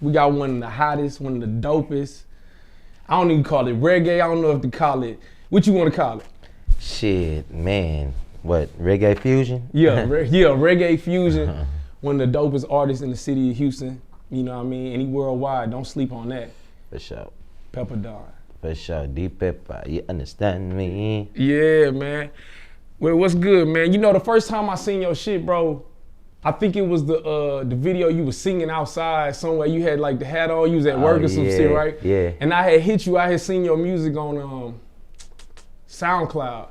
We got one of the hottest, one of the dopest. I don't even call it reggae. I don't know if to call it. What you want to call it? Shit, man. What, reggae fusion? Yeah, reggae fusion. One of the dopest artists in the city of Houston. You know what I mean? Any worldwide. Don't sleep on that. For sure. Peppa Don. For sure. Deep Peppa. You understand me? Yeah, man. Well, what's good, man? You know, the first time I seen your shit, bro, I think it was the video you was singing outside somewhere. You had like the hat on. You was at work or some shit, right? Yeah. And I had hit you. I had seen your music on SoundCloud.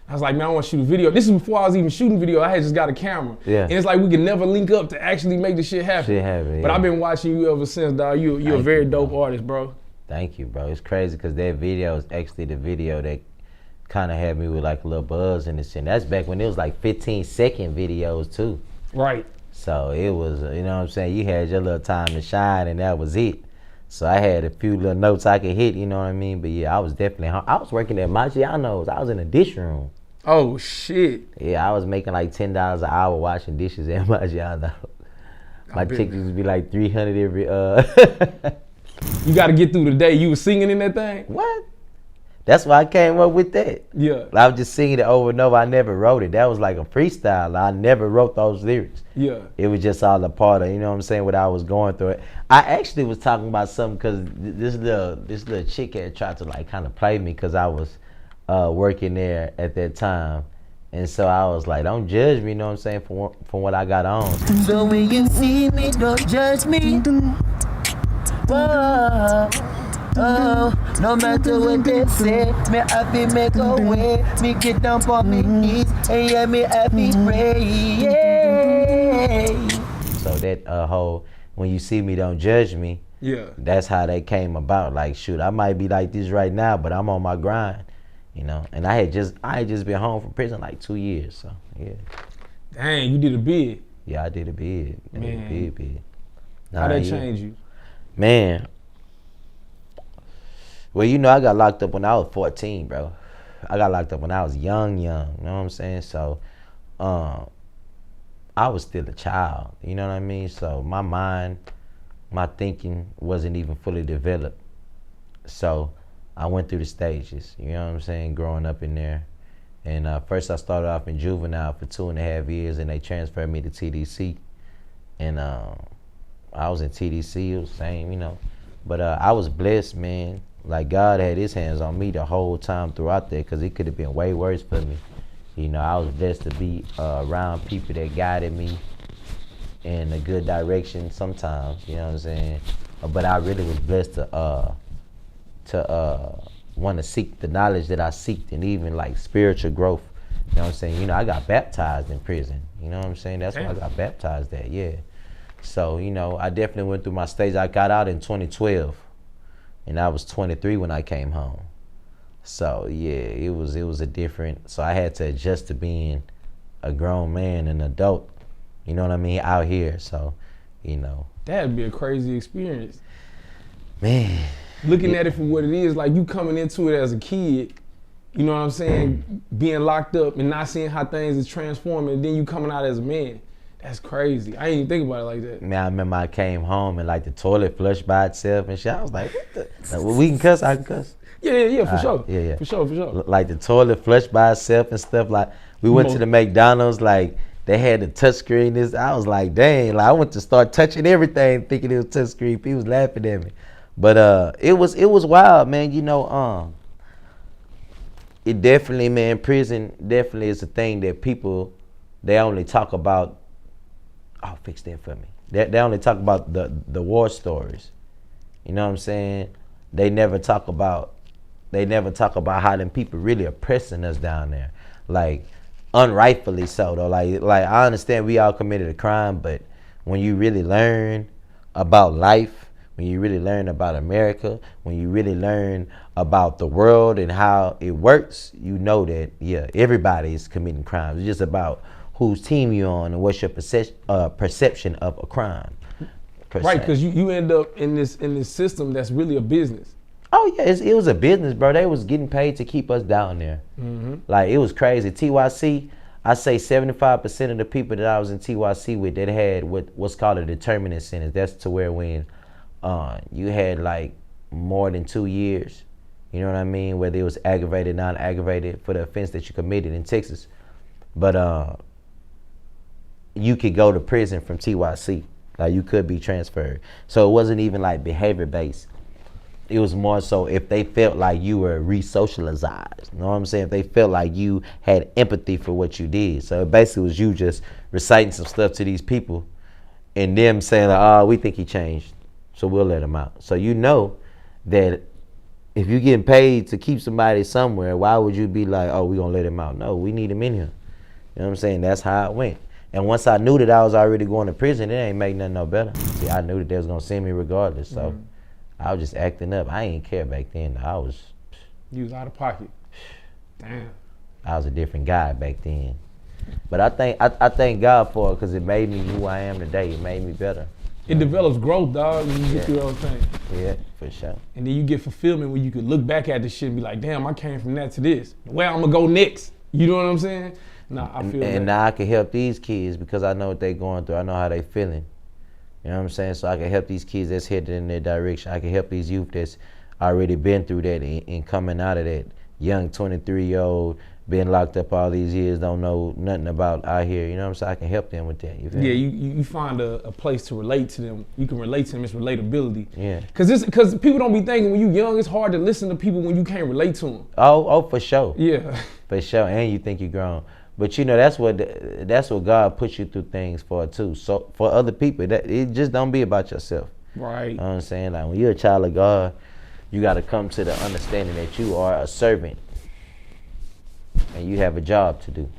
I was like, man, I want to shoot a video. This is before I was even shooting video. I had just got a camera. Yeah. And it's like we could never link up to actually make the shit happen. Yeah. But I've been watching you ever since, dog. You're a very dope artist, bro. Thank you, bro. It's crazy because that video is actually the video that kind of had me with like a little buzz in the shit. That's back when it was like 15-second videos too. Right. So it was, you know what I'm saying? You had your little time to shine and that was it. So I had a few little notes I could hit, you know what I mean? But yeah, I was definitely, I was working at Maggiano's. I was in a dish room. Oh, shit. Yeah, I was making like $10 an hour washing dishes at Maggiano's. My tickets would be like 300 every, You got to get through the day. You was singing in that thing? What? That's why I came up with that. Yeah. I was just singing it over and over. I never wrote it. That was like a freestyle. I never wrote those lyrics. Yeah. It was just all a part of, you know what I'm saying, what I was going through. I actually was talking about something because this little chick had tried to like kind of play me because I was working there at that time. And so I was like, don't judge me, you know what I'm saying, from what I got on. So when you see me, don't judge me. Whoa. Oh, no matter what they say, me happy make a way. Me get down on me knees and yeah, me happy pray. Yeah. So that whole, when you see me, don't judge me. Yeah. That's how that came about. Like, shoot, I might be like this right now, but I'm on my grind, you know. And I had just been home from prison like 2 years, so yeah. Dang, you did a bid. Yeah, I did a bid. Man. Bid. How that change you? Man. Well, you know, I got locked up when I was 14, bro. I got locked up when I was young, you know what I'm saying? So, I was still a child, you know what I mean? So my mind, my thinking wasn't even fully developed. So I went through the stages, you know what I'm saying, growing up in there. And first I started off in juvenile for 2.5 years and they transferred me to TDC. And I was in TDC, it was the same, you know. But I was blessed, man. Like God had his hands on me the whole time throughout there because it could have been way worse for me. You know, I was blessed to be around people that guided me in a good direction sometimes, you know what I'm saying? But I really was blessed to want to seek the knowledge that I seeked and even like spiritual growth. You know what I'm saying? You know, I got baptized in prison. You know what I'm saying? That's why I got baptized there, yeah. So, you know, I definitely went through my stage. I got out in 2012. And I was 23 when I came home. So yeah, it was a different, so I had to adjust to being a grown man, an adult, you know what I mean, out here. So, you know. That'd be a crazy experience. Man. Looking at it for what it is, like you coming into it as a kid, you know what I'm saying, being locked up and not seeing how things is transforming, and then you coming out as a man. That's crazy. I didn't even think about it like that. Man, I remember I came home and like the toilet flushed by itself and shit. I was like, what the? Like, well, we can cuss, I can cuss. Yeah, for sure. Yeah. For sure. Like the toilet flushed by itself and stuff. Like we went to the McDonald's, like they had the touch screen. I was like, dang, like I went to start touching everything thinking it was touch screen. People was laughing at me. But it was wild, man. You know, it definitely, man, prison definitely is a thing that people, they only talk about. Oh, fix that for me. They only talk about the war stories. You know what I'm saying? They never talk about how them people really oppressing us down there. Like, unrightfully so though. Like I understand we all committed a crime, but when you really learn about life, when you really learn about America, when you really learn about the world and how it works, you know that, yeah, everybody is committing crimes. It's just about whose team you're on and what's your perception of a crime. Right, because you end up in this system that's really a business. Oh yeah, it was a business, bro. They was getting paid to keep us down there. Mm-hmm. Like it was crazy. TYC, I say 75% of the people that I was in TYC with that had what's called a determinate sentence. That's to where when you had like more than 2 years. You know what I mean? Whether it was aggravated, non-aggravated for the offense that you committed in Texas. But you could go to prison from TYC. Like you could be transferred. So it wasn't even like behavior based. It was more so if they felt like you were re-socialized. You know what I'm saying? If they felt like you had empathy for what you did. So it basically was you just reciting some stuff to these people and them saying, like, oh, we think he changed, so we'll let him out. So you know that if you're getting paid to keep somebody somewhere, why would you be like, oh, we're going to let him out? No, we need him in here. You know what I'm saying? That's how it went. And once I knew that I was already going to prison, it ain't make nothing no better. See, I knew that they was going to send me regardless, so I was just acting up. I ain't care back then. You was out of pocket. Damn. I was a different guy back then. But I thank God for it because it made me who I am today. It made me better. It develops growth, dog, when you get through those things. Yeah, for sure. And then you get fulfillment when you can look back at this shit and be like, damn, I came from that to this. Where I'm gonna go next? You know what I'm saying? Nah, I feel that. And now I can help these kids because I know what they going through. I know how they feeling. You know what I'm saying? So I can help these kids that's headed in their direction. I can help these youth that's already been through that and coming out of that. Young 23-year-old, been locked up all these years, don't know nothing about out here. You know what I'm saying? I can help them with that. You feel me? You find a place to relate to them. You can relate to them. It's relatability. Yeah. Because people don't be thinking when you young, it's hard to listen to people when you can't relate to them. Oh, for sure. Yeah. For sure. And you think you're grown. But you know, that's what God puts you through things for too. So for other people, that it just don't be about yourself. Right. You know what I'm saying? Like when you're a child of God, you got to come to the understanding that you are a servant and you have a job to do.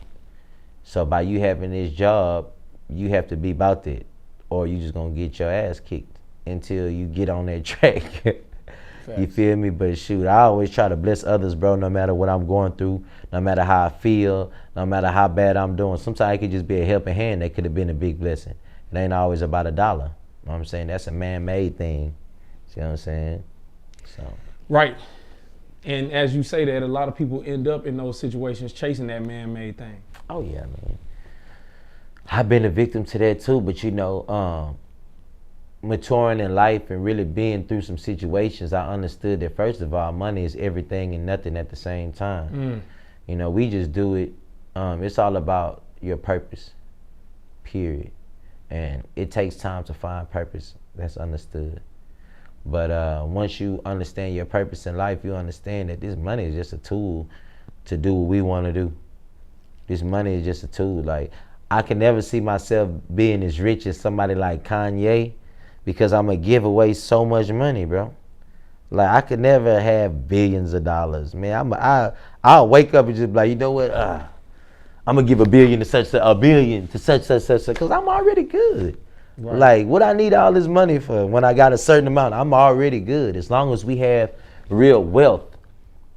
So by you having this job, you have to be about that, or you just gonna get your ass kicked until you get on that track. You feel me? But shoot, I always try to bless others, bro, no matter what I'm going through, no matter how I feel, no matter how bad I'm doing. Sometimes it could just be a helping hand that could have been a big blessing. It ain't always about $1. You know what I'm saying? That's a man-made thing. See what I'm saying? So. Right. And as you say that, a lot of people end up in those situations chasing that man-made thing. Oh, yeah, man. I've been a victim to that, too. But, you know, maturing in life and really being through some situations, I understood that, first of all, money is everything and nothing at the same time. You know, we just do it. It's all about your purpose, period. And it takes time to find purpose. That's understood. But once you understand your purpose in life, you understand that this money is just a tool to do what we want to do. This money is just a tool. Like, I can never see myself being as rich as somebody like Kanye because I'm going to give away so much money, bro. Like, I could never have billions of dollars. Man, I'll wake up and just be like, you know what? I'm going to give $1 billion to such, $1 billion to such, because I'm already good. Right. Like, what I need all this money for when I got a certain amount? I'm already good. As long as we have real wealth,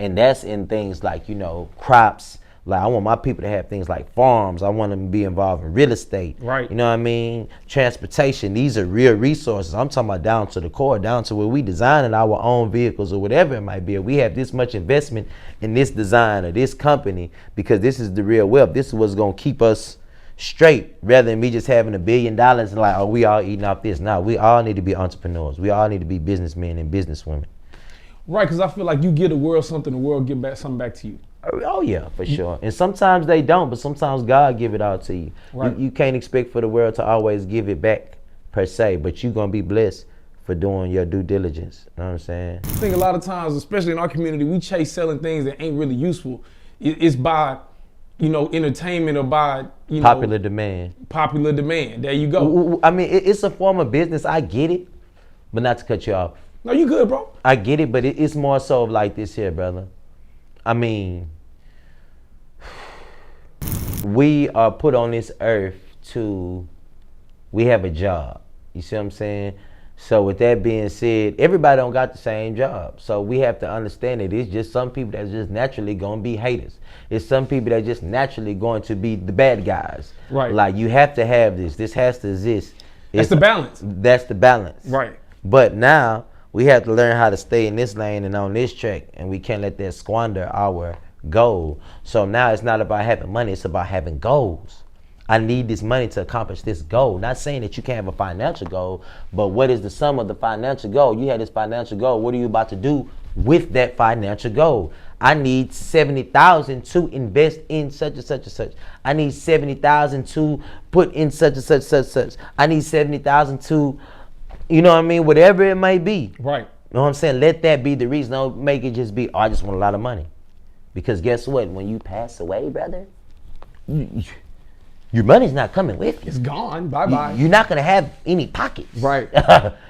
and that's in things like, you know, crops. Like, I want my people to have things like farms. I want them to be involved in real estate. Right. You know what I mean? Transportation. These are real resources. I'm talking about down to the core, down to where we designing our own vehicles or whatever it might be. We have this much investment in this design or this company because this is the real wealth. This is what's going to keep us straight, rather than me just having $1 billion and like, oh, we all eating off this. No, we all need to be entrepreneurs. We all need to be businessmen and businesswomen. Right, because I feel like you give the world something, the world give back something back to you. Oh yeah, for sure. And sometimes they don't, but sometimes God give it all to you. Right. You can't expect for the world to always give it back per se, but you're gonna be blessed for doing your due diligence. You know what I'm saying? I think a lot of times, especially in our community, we chase selling things that ain't really useful. It's by, you know, entertainment or by, you know, popular demand. Popular demand. There you go. I mean, it's a form of business. I get it, but not to cut you off. No, you good, bro. I get it, but it's more so like this here, brother. I mean, we are put on this earth we have a job. You see what I'm saying? So with that being said, everybody don't got the same job. So we have to understand that it's just some people that's just naturally going to be haters. It's some people that just naturally going to be the bad guys. Right. Like, you have to have this. This has to exist. That's the balance. That's the balance. Right. But now we have to learn how to stay in this lane and on this track, and we can't let that squander our goal. So now it's not about having money, it's about having goals. I need this money to accomplish this goal. Not saying that you can't have a financial goal, but what is the sum of the financial goal? You had this financial goal. What are you about to do with that financial goal? I need 70,000 to invest in such and such and such. I need 70,000 to put in such and such. I need 70,000 to, you know what I mean? Whatever it may be. Right. You know what I'm saying? Let that be the reason. Don't make it just be, oh, I just want a lot of money. Because guess what? When you pass away, brother, your money's not coming with you. It's gone. Bye-bye. You're not going to have any pockets. Right.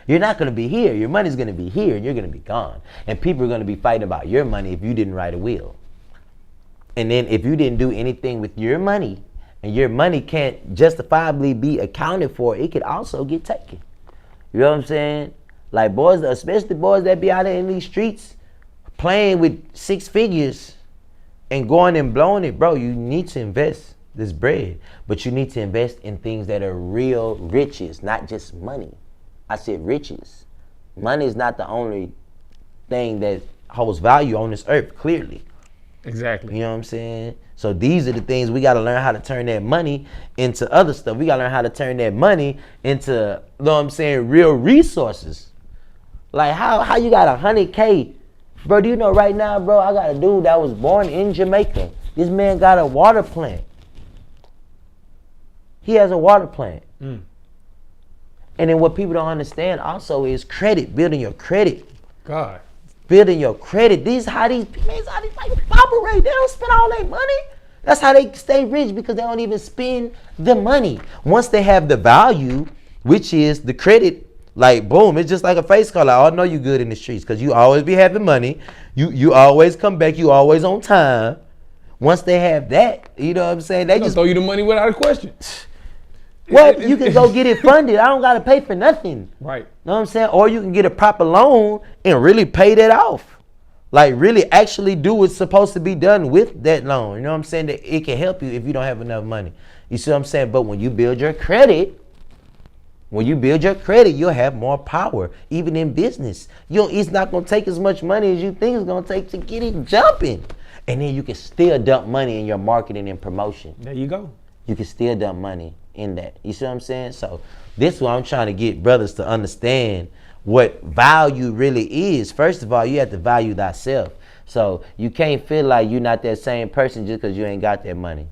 You're not going to be here. Your money's going to be here and you're going to be gone. And people are going to be fighting about your money if you didn't write a will. And then if you didn't do anything with your money and your money can't justifiably be accounted for, it could also get taken. You know what I'm saying? Like boys, especially boys that be out there in these streets playing with 6 figures and going and blowing it, bro, you need to invest this bread, but you need to invest in things that are real riches, not just money. I said riches. Money is not the only thing that holds value on this earth, clearly. Exactly. You know what I'm saying? So these are the things we got to learn how to turn that money into other stuff. We got to learn how to turn that money into, you know what I'm saying, real resources. Like how you got 100K? Bro, do you know right now, bro, I got a dude that was born in Jamaica. This man got a water plant. He has a water plant. And then what people don't understand also is credit, building your credit. God. Building your credit. These how these people operate. They don't spend all their money. That's how they stay rich, because they don't even spend the money. Once they have the value, which is the credit, like boom, it's just like a face card. Like, oh, I know you good in the streets because you always be having money. You always come back. You always on time. Once they have that, you know what I'm saying? They just throw you the money without a question. What? You can go get it funded. I don't got to pay for nothing. Right. Know what I'm saying? Or you can get a proper loan and really pay that off. Like really actually do what's supposed to be done with that loan. You know what I'm saying? That it can help you if you don't have enough money. You see what I'm saying? But when you build your credit, you'll have more power, even in business. It's not going to take as much money as you think it's going to take to get it jumping. And then you can still dump money in your marketing and promotion. There you go. You can still dump money in that. You see what I'm saying? So this is what I'm trying to get brothers to understand what value really is. First of all, you have to value thyself. So you can't feel like you're not that same person just because you ain't got that money.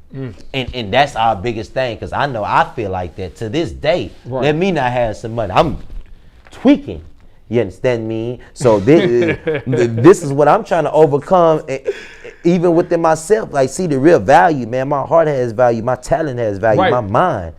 And that's our biggest thing, because I know I feel like that to this day. Right. Let me not have some money. I'm tweaking. You understand me? So this is what I'm trying to overcome, even within myself. Like, see the real value, man. My heart has value. My talent has value. Right. My mind.